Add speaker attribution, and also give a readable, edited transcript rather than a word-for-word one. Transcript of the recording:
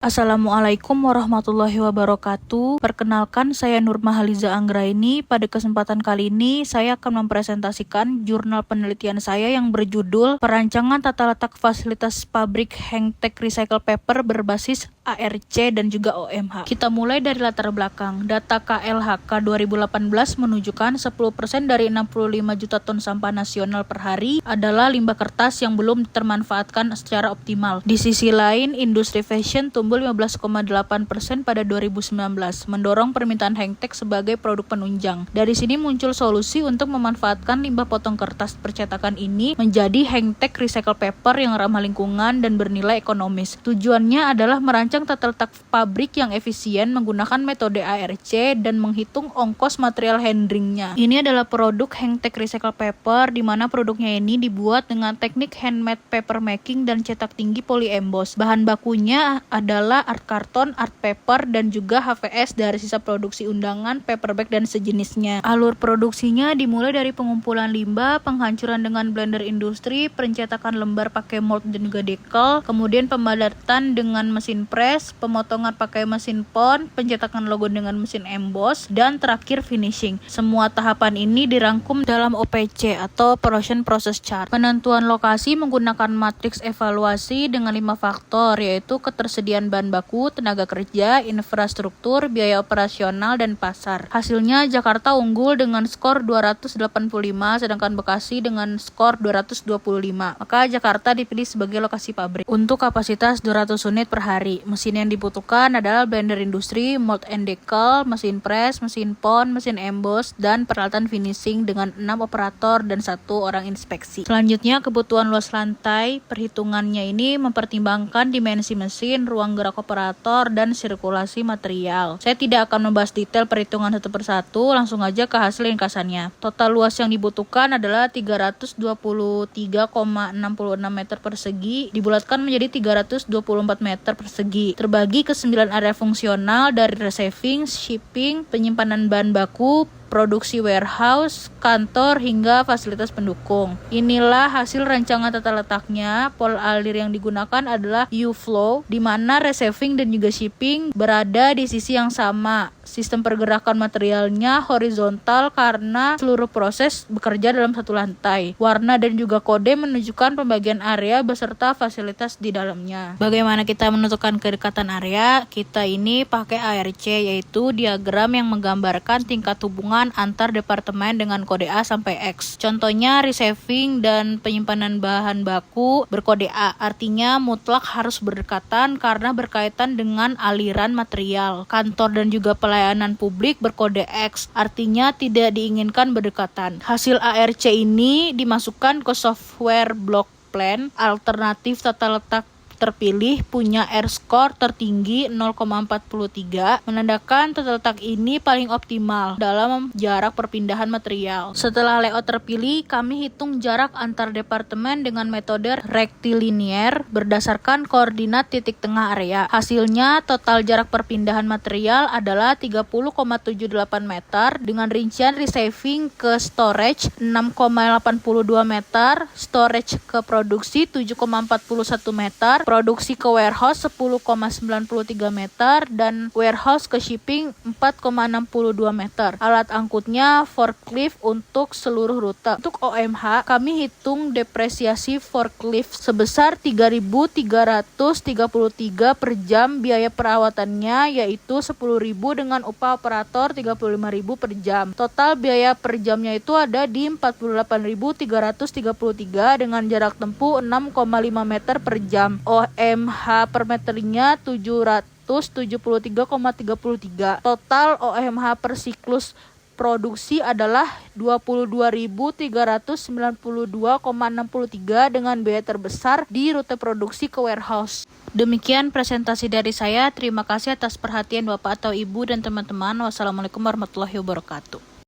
Speaker 1: Assalamualaikum warahmatullahi wabarakatuh. Perkenalkan, saya Nur Mahaliza Anggraini. Pada kesempatan kali ini, saya akan mempresentasikan jurnal penelitian saya yang berjudul Perancangan Tata Letak Fasilitas Pabrik Hengtek Recycle Paper berbasis ARC dan juga OMH. Kita mulai dari latar belakang. Data KLHK 2018 menunjukkan 10% dari 65 juta ton sampah nasional per hari adalah limbah kertas yang belum termanfaatkan secara optimal. Di sisi lain, industri fashion tumbuh 15,8% pada 2019, mendorong permintaan hengtek sebagai produk penunjang. Dari sini muncul solusi untuk memanfaatkan limbah potong kertas percetakan ini menjadi hengtek recycle paper yang ramah lingkungan dan bernilai ekonomis. Tujuannya adalah merancang tata letak pabrik yang efisien menggunakan metode ARC dan menghitung ongkos material handlingnya. Ini adalah produk hengtek recycle paper, di mana produknya ini dibuat dengan teknik handmade paper making dan cetak tinggi poly emboss. Bahan bakunya adalah art karton, art paper, dan juga HVS dari sisa produksi undangan, paperback, dan sejenisnya. Alur produksinya dimulai dari pengumpulan limbah, penghancuran dengan blender industri, pencetakan lembar pakai mold dan juga decal, kemudian pempadatan dengan mesin press, pemotongan pakai mesin pon, pencetakan logo dengan mesin emboss, dan terakhir finishing. Semua tahapan ini dirangkum dalam OPC atau Operation Process Chart. Penentuan lokasi menggunakan matriks evaluasi dengan 5 faktor, yaitu ketersediaan bahan baku, tenaga kerja, infrastruktur, biaya operasional, dan pasar. Hasilnya Jakarta unggul dengan skor 285, sedangkan Bekasi dengan skor 225. Maka Jakarta dipilih sebagai lokasi pabrik. Untuk kapasitas 200 unit per hari, mesin yang dibutuhkan adalah blender industri, mold and decal, mesin press, mesin pon, mesin emboss, dan peralatan finishing dengan 6 operator dan 1 orang inspeksi. Selanjutnya, kebutuhan luas lantai. Perhitungannya ini mempertimbangkan dimensi mesin, ruang gerak operator, dan sirkulasi material. Saya tidak akan membahas detail perhitungan satu persatu, langsung aja ke hasil ringkasannya. Total luas yang dibutuhkan adalah 323,66 meter persegi, dibulatkan menjadi 324 meter persegi, terbagi ke 9 area fungsional dari receiving, shipping, penyimpanan bahan baku, produksi warehouse, kantor, hingga fasilitas pendukung. Inilah hasil rancangan tata letaknya. Pol alir yang digunakan adalah U-flow, di mana receiving dan juga shipping berada di sisi yang sama. Sistem pergerakan materialnya horizontal karena seluruh proses bekerja dalam satu lantai. Warna dan juga kode menunjukkan pembagian area beserta fasilitas di dalamnya. Bagaimana kita menentukan kedekatan area? Kita ini pakai ARC, yaitu diagram yang menggambarkan tingkat hubungan antar departemen dengan kode A sampai X. Contohnya receiving dan penyimpanan bahan baku berkode A, artinya mutlak harus berdekatan karena berkaitan dengan aliran material. Kantor dan juga pelayanan publik berkode X, artinya tidak diinginkan berdekatan. Hasil ARC ini dimasukkan ke software block plan. Alternatif tata letak terpilih punya R-score tertinggi 0,43, menandakan tata letak ini paling optimal dalam jarak perpindahan material. Setelah layout terpilih, kami hitung jarak antar departemen dengan metode rectilinear berdasarkan koordinat titik tengah area. Hasilnya, total jarak perpindahan material adalah 30,78 meter dengan rincian receiving ke storage 6,82 meter, storage ke produksi 7,41 meter, produksi ke warehouse 10,93 meter, dan warehouse ke shipping 4,62 meter. Alat angkutnya forklift untuk seluruh rute. Untuk OMH, kami hitung depresiasi forklift sebesar 3.333 per jam, biaya perawatannya yaitu 10.000 dengan upah operator 35.000 per jam. Total biaya per jamnya itu ada di 48.333 dengan jarak tempuh 6,5 meter per jam. OMH per meternya 773,33. Total OMH per siklus produksi adalah 22.392,63 dengan biaya terbesar di rute produksi ke warehouse. Demikian presentasi dari saya. Terima kasih atas perhatian Bapak atau Ibu dan teman-teman. Wassalamualaikum warahmatullahi wabarakatuh.